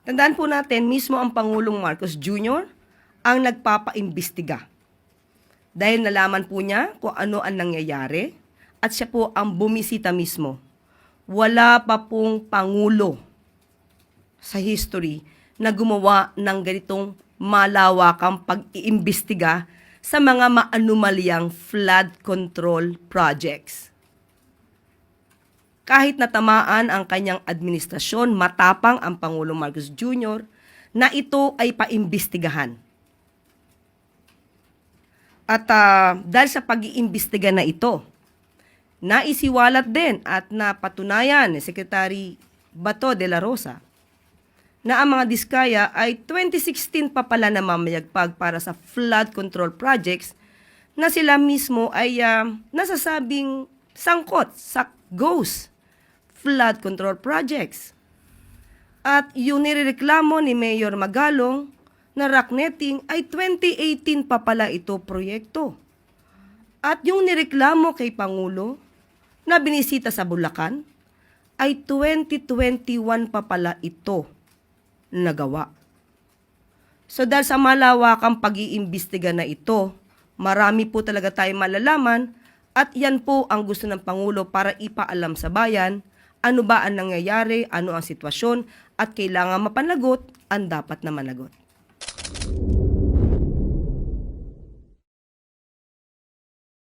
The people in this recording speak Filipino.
Tandaan po natin, mismo ang Pangulong Marcos Jr. ang nagpapaimbestiga. Dahil nalaman po niya kung ano ang nangyayari at siya po ang bumisita mismo. Wala pa pong Pangulo sa history na gumawa ng ganitong malawakang pag-iimbestiga sa mga maanumalyang flood control projects. Kahit natamaan ang kanyang administrasyon, matapang ang Pangulong Marcos Jr. na ito ay paimbestigahan. At dahil sa pag-iimbestiga na ito, naisiwalat din at napatunayan ni Secretary Bato de la Rosa na ang mga diskaya ay 2016 pa pala na mamayagpag para sa flood control projects na sila mismo ay nasasabing sangkot sa ghost flood control projects. At yung nirereklamo ni Mayor Magalong na rock netting ay 2018 pa pala ito proyekto. At yung nireklamo kay Pangulo na binisita sa Bulacan ay 2021 pa pala ito nagawa. So dahil sa malawakang pag-iimbestiga na ito, marami po talaga tayong malalaman at yan po ang gusto ng Pangulo para ipaalam sa bayan ano ba ang nangyayari, ano ang sitwasyon at kailangan mapanagot ang dapat na managot.